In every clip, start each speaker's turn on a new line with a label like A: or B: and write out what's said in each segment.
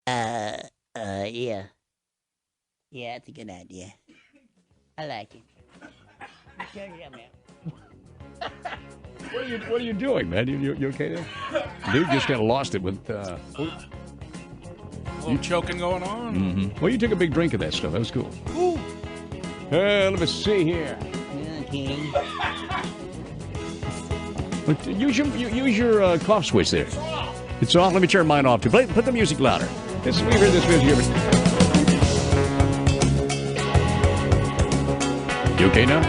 A: Uh, yeah. Yeah, that's a good idea. I like it. Turn it up, man.
B: What are you doing, man? You okay there? Dude just kind of lost it with.
C: A little choking going on.
B: Well, you took a big drink of that stuff. That was cool.
C: Ooh.
B: Let me see here.
A: Okay.
B: Use your cough switch there. It's off. Let me turn mine off too. Put the music louder. We hear this music here. You okay now?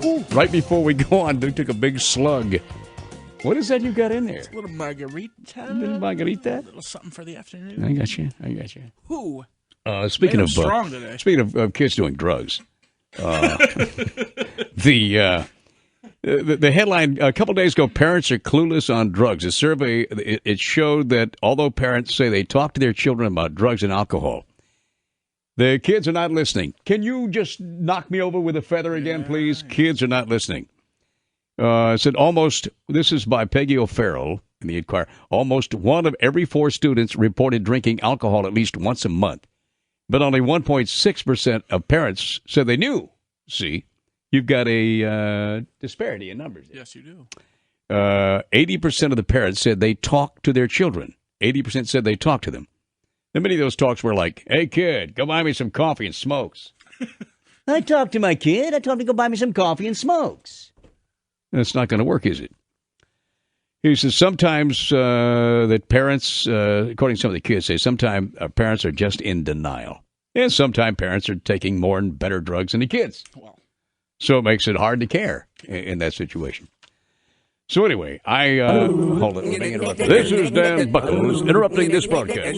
C: Yeah.
B: Right before we go on, Duke took a big slug. What is that you got in there?
C: A little margarita.
B: A little margarita?
C: A little something for the afternoon.
B: I got you.
C: Ooh.
B: Speaking
C: Man,
B: of
C: strong today.
B: Speaking of kids doing drugs, the headline a couple days ago: parents are clueless on drugs. A survey it showed that although parents say they talk to their children about drugs and alcohol, the kids are not listening. Can you just knock me over with a feather again, please? Kids are not listening. Said almost. This is by Peggy O'Farrell in the Inquirer. Almost one of every 4 students reported drinking alcohol at least once a month. But only 1.6% of parents said they knew. See, you've got a disparity in numbers.
C: Yes, you do.
B: 80% of the parents said they talk to their children. 80% said they talk to them. And many of those talks were like, hey, kid, go buy me some coffee and smokes.
A: I talked to my kid. I told him to go buy me some coffee and smokes.
B: That's not going to work, is it? He says sometimes that parents, according to some of the kids, say sometimes parents are just in denial. And sometimes parents are taking more and better drugs than the kids.
C: Well,
B: So it makes it hard to care in that situation. So anyway, hold it. Let me interrupt. This is Dan Buckles interrupting this broadcast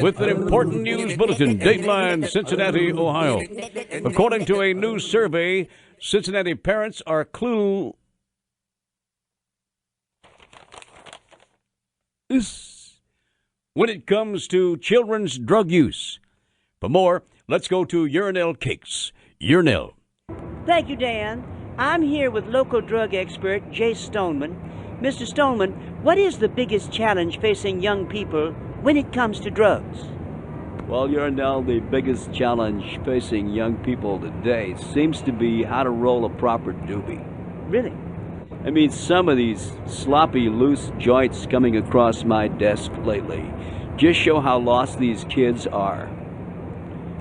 B: with an important news bulletin. Dateline, Cincinnati, Ohio. According to a new survey, Cincinnati parents are clueless when it comes to children's drug use. For more, let's go to Urinel Cakes. Urinel.
D: Thank you, Dan. I'm here with local drug expert Jay Stoneman. Mr. Stoneman, what is the biggest challenge facing young people when it comes to drugs?
E: Well, Urinel, the biggest challenge facing young people today seems to be how to roll a proper doobie.
D: Really?
E: I mean, some of these sloppy, loose joints coming across my desk lately just show how lost these kids are.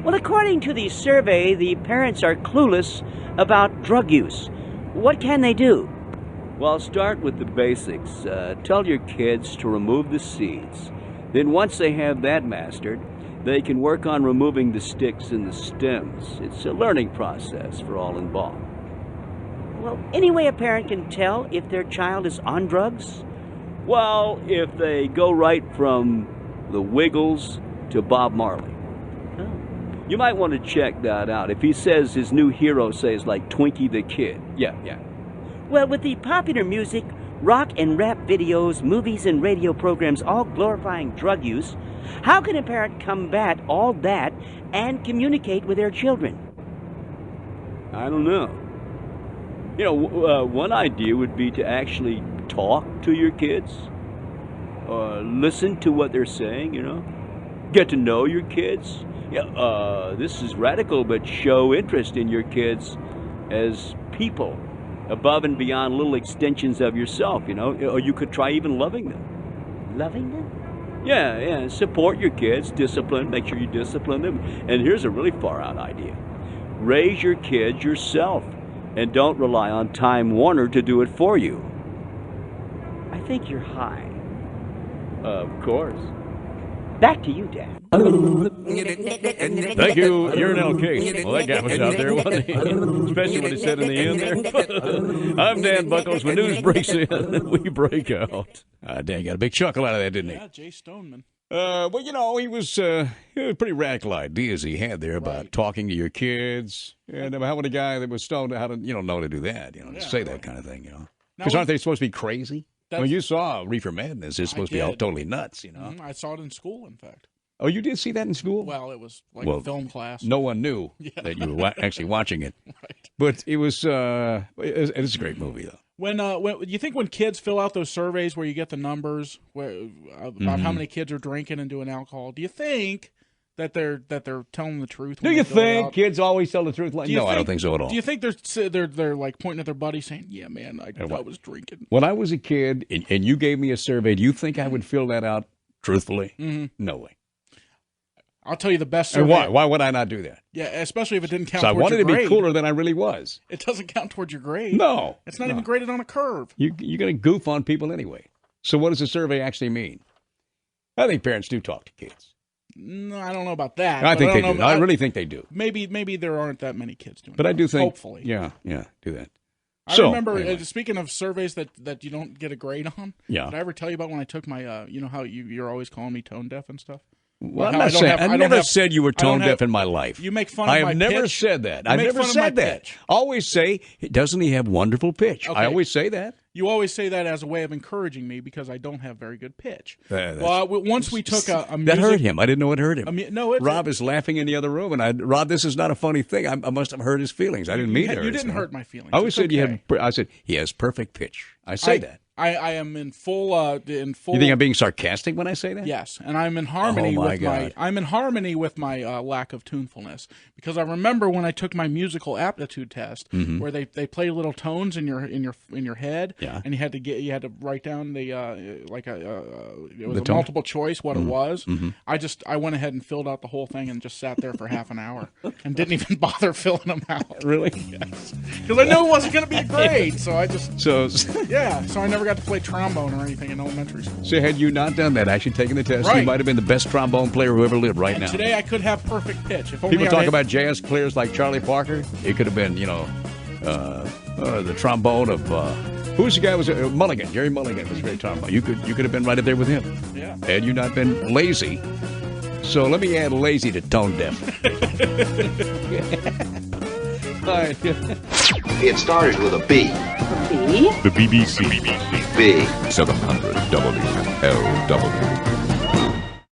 D: Well, according to the survey, the parents are clueless about drug use. What can they do?
E: Well, start with the basics. Tell your kids to remove the seeds. Then once they have that mastered, they can work on removing the sticks and the stems. It's a learning process for all involved.
D: Well, any way a parent can tell if their child is on drugs?
E: Well, if they go right from the Wiggles to Bob Marley.
D: Oh.
E: You might want to check that out. If he says his new hero says like Twinkie the Kid. Yeah.
D: Well, with the popular music, rock and rap videos, movies, and radio programs all glorifying drug use, how can a parent combat all that and communicate with their children?
E: I don't know. You know, one idea would be to actually talk to your kids. Listen to what they're saying, you know. Get to know your kids. Yeah, this is radical, but show interest in your kids as people, above and beyond little extensions of yourself, you know. Or you could try even loving them.
D: Loving them?
E: Yeah, support your kids, make sure you discipline them. And here's a really far-out idea. Raise your kids yourself, and don't rely on Time Warner to do it for you.
D: I think you're high.
E: Of course.
D: Back to you, Dad.
B: Thank you, Urinel Cakes. Well, that guy was out there, wasn't he? Especially when he said in the end there. I'm Dan Buckles. When news breaks in, we break out. Dan got a big chuckle out of that, didn't he?
C: yeah, Jay Stoneman.
B: Well, you know, he was pretty radical ideas he had there about talking to your kids. And how would a guy that was stoned, how to, know to do that, to say that kind of thing, Because aren't they supposed to be crazy? Well, you saw Reefer Madness. It's supposed to be all totally nuts,
C: I saw it in school, in fact.
B: Oh, you did see that in school?
C: Well, it was like
B: Well,
C: film class.
B: No one knew
C: Yeah.
B: that you were actually watching it.
C: Right.
B: But it was it's a great movie, though.
C: When you think when kids fill out those surveys where you get the numbers about how many kids are drinking and doing alcohol, do you think that they're telling the truth?
B: Do
C: when
B: you
C: they fill it
B: think
C: out?
B: kids always tell the truth? No, I don't think so at all.
C: Do you think they're like pointing at their buddy saying, "Yeah, man, I was drinking"?
B: When I was a kid and you gave me a survey, do you think I would fill that out truthfully? Mm-hmm. No way.
C: I'll tell you the best
B: And
C: survey.
B: why would I not do that?
C: Yeah, especially if it didn't count
B: So I
C: towards
B: wanted
C: your
B: to
C: grade.
B: be cooler than I really was.
C: It doesn't count towards your grade.
B: No.
C: It's not even graded on a curve.
B: You're going to goof on people anyway. So what does the survey actually mean? I think parents do talk to kids.
C: No, I don't know about that.
B: I think they
C: don't
B: do.
C: know-
B: I really think they do.
C: Maybe there aren't that many kids doing it.
B: But I do think.
C: Hopefully.
B: Yeah, do that.
C: I
B: So,
C: remember,
B: anyway.
C: speaking of surveys that you don't get a grade on,
B: Yeah.
C: did I ever tell you about when I took my, you know how you're always calling me tone deaf and stuff?
B: Well, I'm
C: How
B: not
C: I don't
B: saying,
C: have- I
B: I
C: don't
B: never
C: have-
B: said you were
C: I don't
B: tone
C: have-
B: deaf in my life.
C: You make fun
B: I
C: of my
B: have never
C: pitch.
B: said that.
C: You
B: I
C: make
B: never
C: fun of my
B: said that.
C: pitch.
B: Always say, doesn't he have wonderful pitch?
C: Okay.
B: I always say that.
C: You always say that as a way of encouraging me because I don't have very good pitch.
B: That's-
C: Well, once we took a music...
B: That hurt him. I didn't know it hurt him.
C: No, it's...
B: Rob is laughing in the other room, and Rob, this is not a funny thing. I must have hurt his feelings. I didn't mean to hurt
C: You
B: his
C: didn't
B: feelings.
C: hurt my feelings.
B: I always
C: It's
B: said you
C: okay.
B: had. I said he has perfect pitch. I say that.
C: I am in full.
B: You think I'm being sarcastic when I say that?
C: Yes, and I'm in harmony
B: Oh, my
C: with
B: God.
C: I'm in harmony with my lack of tunefulness because I remember when I took my musical aptitude test where they play little tones in your head,
B: Yeah.
C: and you had to write down the it was
B: The
C: a
B: tone?
C: multiple choice what it was. I went ahead and filled out the whole thing and just sat there for half an hour and didn't even bother filling them out
B: Really?
C: because I knew it wasn't going to be a grade. So I just
B: So
C: I never got to play trombone or anything in elementary school.
B: had you not done that, actually taken the test, you
C: Right.
B: might have been the best trombone player who ever lived right
C: And
B: now.
C: today I could have perfect pitch. If only
B: People
C: I
B: talk
C: had-
B: about jazz players like Charlie Parker. It could have been, the trombone of who's the guy? Was Mulligan? Gary Mulligan was very trombone. You could have been right up there with him.
C: Yeah.
B: Had you not been lazy. So let me add lazy to tone deaf. All right.
F: It started with a B.
G: The BBC.
F: B.
G: 700 WLW.